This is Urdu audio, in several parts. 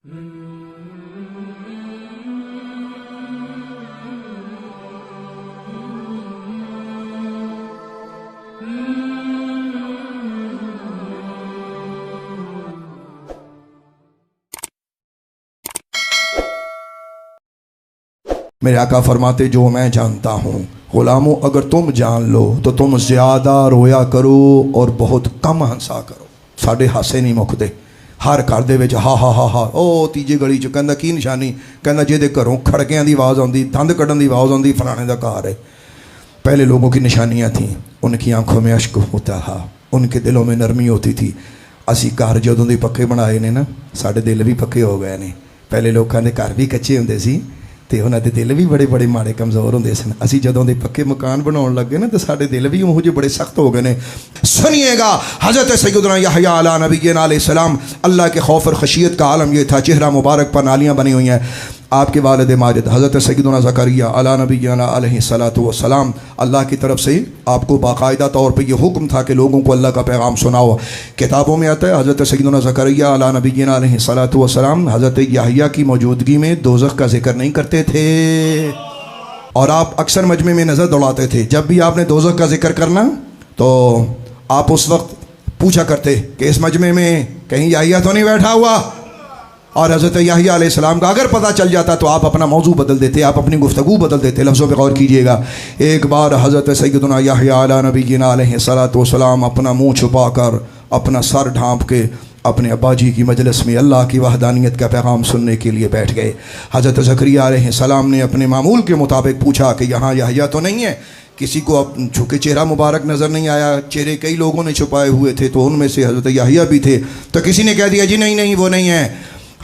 میرے آقا فرماتے جو میں جانتا ہوں غلاموں اگر تم جان لو تو تم زیادہ رویا کرو اور بہت کم ہنسا کرو۔ ساڈے ہاسے نہیں مکدے، ہر گھر دے وچ ہا ہا ہا ہا او تیجے گلی چ کہندا کی نشانی، کہندا جے دے گھروں کھڑکیاں دی آواز آندی، دند کڈن دی آواز آندی، فلانے دا گھر ہے۔ پہلے لوگوں کی نشانیاں تھیں، ان کی آنکھوں میں اشک ہوتا تھا، ان کے دلوں میں نرمی ہوتی تھی۔ اسی گھر جدوں دے پکے بنائے نے نا، ساڈے دل بھی پکے ہو گئے نے۔ پہلے لوکاں دے گھر بھی کچے ہوندے سی تے انہاں دے دل بھی بڑے بڑے ماڑے کمزور ہوندے سن۔ اسی جدوں دے پکے مکان بناون لگے نا تے ساڈے دل بھی اوہو جے بڑے سخت ہو گئے نے۔ سنیے گا حضرت سیدنا یحییٰ علیہ نبینا علیہ السلام، اللہ کے خوف اور خشیت کا عالم یہ تھا، چہرہ مبارک پر نالیاں بنی ہوئی ہیں۔ آپ کے والد ماجد حضرت سیدنا زکریا علیہ نبینا علیہ السلام، اللہ کی طرف سے آپ کو باقاعدہ طور پہ یہ حکم تھا کہ لوگوں کو اللہ کا پیغام سناؤ۔ کتابوں میں آتا ہے حضرت سیدنا زکریا علیہ نبینا علیہ السلام حضرت یحییٰ کی موجودگی میں دوزخ کا ذکر نہیں کرتے تھے، اور آپ اکثر مجمع میں نظر دوڑاتے تھے۔ جب بھی آپ نے دوزخ کا ذکر کرنا تو آپ اس وقت پوچھا کرتے کہ اس مجمع میں کہیں یحییٰ تو نہیں بیٹھا ہوا، اور حضرت یحییٰ علیہ السلام کا اگر پتہ چل جاتا تو آپ اپنا موضوع بدل دیتے، آپ اپنی گفتگو بدل دیتے۔ لفظوں پہ غور کیجئے گا۔ ایک بار حضرت سیدنا یحییٰ علیہ نبینا علیہ السلام اپنا منہ چھپا کر، اپنا سر ڈھانپ کے اپنے ابا جی کی مجلس میں اللہ کی وحدانیت کا پیغام سننے کے لیے بیٹھ گئے۔ حضرت زکریا علیہ السلام نے اپنے معمول کے مطابق پوچھا کہ یہاں یحییٰ تو نہیں ہے؟ کسی کو چونکہ چہرہ مبارک نظر نہیں آیا، چہرے کئی لوگوں نے چھپائے ہوئے تھے تو ان میں سے حضرت یحییٰ بھی تھے، تو کسی نے کہہ دیا جی نہیں نہیں وہ نہیں ہے۔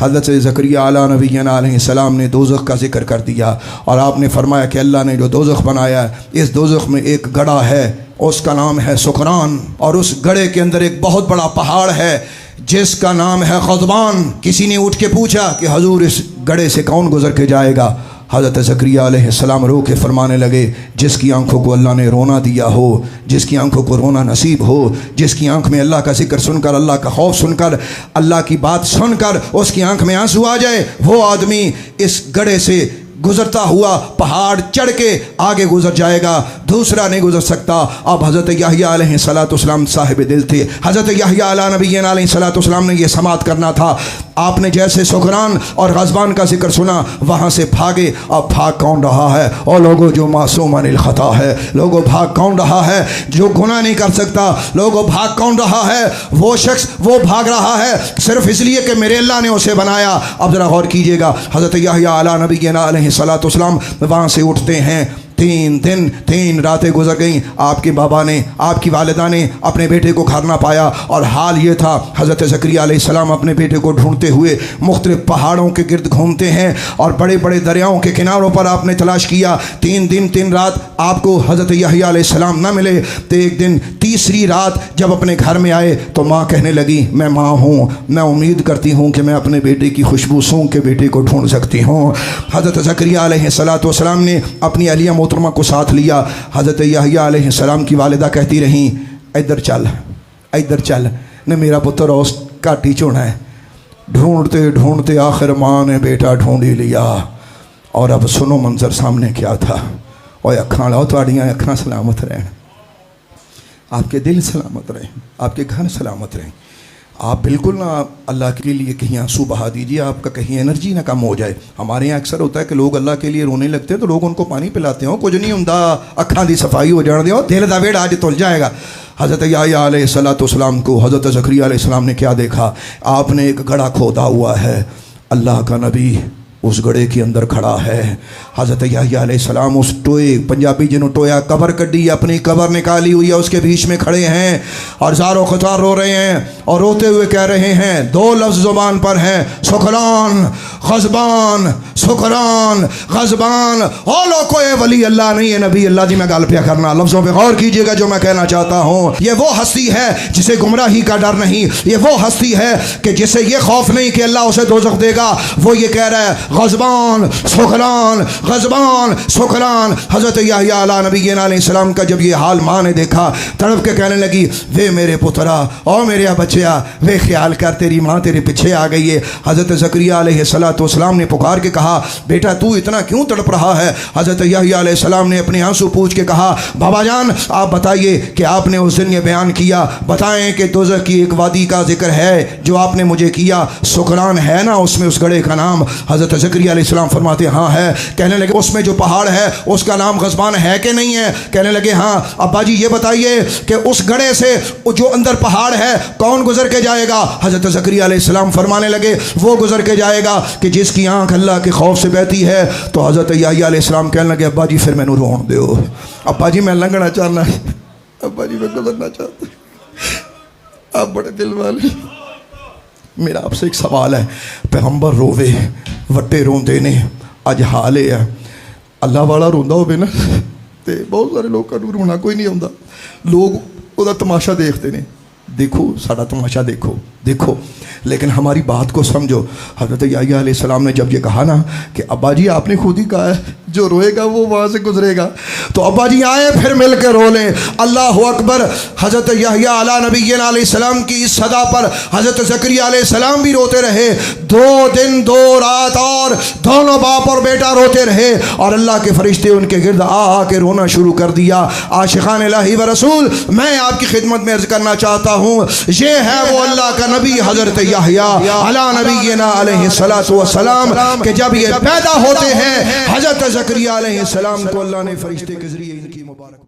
حضرت زکریا علیہ نبینا علیہ السلام نے دوزخ کا ذکر کر دیا، اور آپ نے فرمایا کہ اللہ نے جو دوزخ بنایا ہے، اس دوزخ میں ایک گڑھا ہے، اس کا نام ہے سکران، اور اس گڑھے کے اندر ایک بہت بڑا پہاڑ ہے جس کا نام ہے غضبان۔ کسی نے اٹھ کے پوچھا کہ حضور اس گڑھے سے کون گزر کے جائے گا؟ حضرت زکریا علیہ السلام رو کے فرمانے لگے جس کی آنکھوں کو اللہ نے رونا دیا ہو، جس کی آنکھوں کو رونا نصیب ہو، جس کی آنکھ میں اللہ کا ذکر سن کر، اللہ کا خوف سن کر، اللہ کی بات سن کر اس کی آنکھ میں آنسو آ جائے، وہ آدمی اس گڑھے سے گزرتا ہوا پہاڑ چڑھ کے آگے گزر جائے گا، دوسرا نہیں گزر سکتا۔ اب حضرت یحییٰ علیہ السلام صاحب دل تھے، حضرت یحییٰ علیہ نبینا علیہ السلام نے یہ سماعت کرنا تھا۔ آپ نے جیسے سکران اور غضبان کا ذکر سنا وہاں سے بھاگے۔ اب بھاگ کون رہا ہے؟ اور لوگوں جو معصوم عن الخطا ہے، لوگوں بھاگ کون رہا ہے جو گناہ نہیں کر سکتا؟ لوگوں بھاگ کون رہا ہے؟ وہ شخص وہ بھاگ رہا ہے صرف اس لیے کہ میرے اللہ نے اسے بنایا۔ اب ذرا غور کیجئے گا، حضرت یحییٰ علیہ نبینا علیہ السلام وہاں سے اٹھتے ہیں، 3 دن 3 راتیں گزر گئیں، آپ کے بابا نے، آپ کی والدہ نے اپنے بیٹے کو گھر نہ پایا، اور حال یہ تھا حضرت زکریا علیہ السلام اپنے بیٹے کو ڈھونڈتے ہوئے مختلف پہاڑوں کے گرد گھومتے ہیں، اور بڑے بڑے دریاؤں کے کناروں پر آپ نے تلاش کیا۔ 3 دن 3 رات آپ کو حضرت یحییٰ علیہ السلام نہ ملے، تو ایک دن تیسری رات جب اپنے گھر میں آئے تو ماں کہنے لگی میں ماں ہوں، میں امید کرتی ہوں کہ میں اپنے بیٹے کی خوشبو سونگھ کے بیٹے کو ڈھونڈ سکتی ہوں۔ حضرت زکریا علیہ السلام نے اپنی اہلیہ محترمہ کو ساتھ لیا۔ حضرت یحییٰ علیہ السلام کی والدہ کہتی رہیں ادھر چل ادھر چل، نے میرا پتر اس کاٹی چونا ہے۔ ڈھونڈتے ڈھونڈتے آخر ماں نے بیٹا ڈھونڈ ہی لیا، اور اب سنو منظر سامنے کیا تھا۔ اوے اکھاں لاؤ، تہاڈیاں اکھاں سلامت رہن، آپ کے دل سلامت رہیں، آپ کے گھر سلامت رہیں۔ آپ بالکل نہ اللہ کے لیے کہیں آنسو بہا دیجیے، آپ کا کہیں انرجی نہ کم ہو جائے۔ ہمارے یہاں اکثر ہوتا ہے کہ لوگ اللہ کے لیے رونے لگتے ہیں تو لوگ ان کو پانی پلاتے ہیں، کچھ نہیں ہوندا، اکھاں دی صفائی ہو جان دیو، دل دا ویڑ آج تل جائے گا۔ حضرت یحییٰ علیہ السلام کو حضرت زکریا علیہ السلام نے کیا دیکھا؟ آپ نے ایک گڑھا کھودا ہوا ہے، اللہ کا نبی اس گڑھے کے اندر کھڑا ہے۔ حضرت یحییٰ علیہ السلام اس ٹوئے، پنجابی جنہوں ٹویا قبر کڈی، اپنی قبر نکالی ہوئی ہے، اس کے بیچ میں کھڑے ہیں اور زار و خطار رو رہے ہیں، اور روتے ہوئے کہہ رہے ہیں، 2 لفظ زبان پر ہیں، سکران غضبان، سکران غضبان۔ او لوگو یہ ولی اللہ نہیں ہے نبی اللہ دی، میں گل پیا کرنا، لفظوں پہ غور کیجئے گا جو میں کہنا چاہتا ہوں۔ یہ وہ ہستی ہے جسے گمراہی کا ڈر نہیں، یہ وہ ہستی ہے کہ جسے یہ خوف نہیں کہ اللہ اسے دوزخ دے گا، وہ یہ کہہ رہا ہے غضبان سکران غضبان سکران۔ حضرت یحییٰ علیہ نبینا علیہ السلام کا جب یہ حال ماں نے دیکھا تڑپ کے کہنے لگی وے میرے پترا او میرے بچیا وے خیال کر تیری ماں تیرے پیچھے آ گئی ہے۔ حضرت زکریہ علیہ السلام نے پکار کے کہا بیٹا تو اتنا کیوں تڑپ رہا ہے؟ حضرت یحییٰ علیہ السلام نے اپنے آنسو پوچھ کے کہا بابا جان آپ بتائیے کہ آپ نے اس دن یہ بیان کیا، بتائیں کہ دوزخ کی ایک وادی کا ذکر ہے جو آپ نے مجھے کیا، سکران ہے نا اس میں اس گڑھے کا نام؟ حضرت زکریہ علیہ السلام فرماتے ہاں ہے۔ کہنے لگے اس میں جو پہاڑ ہے اس کا نام غضبان ہے کہ نہیں ہے؟ کہنے لگے ہاں۔ ابا جی یہ بتائیے کہ اس گڑھے سے جو اندر پہاڑ ہے کون گزر کے جائے گا؟ حضرت زکریہ علیہ السلام فرمانے لگے وہ گزر کے جائے گا کہ جس کی آنکھ اللہ کے خوف سے بہتی ہے۔ تو حضرت یحییٰ علیہ السلام کہنے لگے ابا جی پھر میں نو رون دیو، ابا جی میں لنگنا چاہنا، ابا جی میں گزرنا چاہتا، آپ بڑے دل والے۔ میرا آپ سے ایک سوال ہے، پیغمبر روے وٹے روندے نے، اج حال ہے اللہ والا روندا ہوے نا تے بہت سارے لوگوں نوں رونا کوئی نہیں آوندا، لوگ وہ تماشا دیکھتے ہیں۔ دیکھو ساڈا تماشا دیکھو دیکھو، لیکن ہماری بات کو سمجھو۔ حضرت یحییٰ علیہ السلام نے جب یہ کہا نا کہ ابا جی آپ نے خود ہی کہا ہے جو روئے گا وہ وہاں سے گزرے گا، تو ابا جی آئے پھر مل کے رو لیں اللہ اکبر۔ حضرت یحییٰ علیہ نبینا علیہ السلام کی اس صدا پر حضرت زکریہ علیہ السلام بھی روتے رہے، 2 دن 2 رات اور دونوں باپ اور بیٹا روتے رہے، اور اللہ کے فرشتے ان کے گرد آ کے رونا شروع کر دیا۔ عاشقان الہی و رسول میں آپ کی خدمت میں عرض کرنا چاہتا ہوں، یہ ہے وہ اللہ کا نبی حضرت یحییٰ علیہ نبینا علیہ السلام کہ جب یہ پیدا ہوتے ہیں حضرت زکریہ علیہ السلام کو اللہ نے فرشتے کے ذریعے ان کی مبارک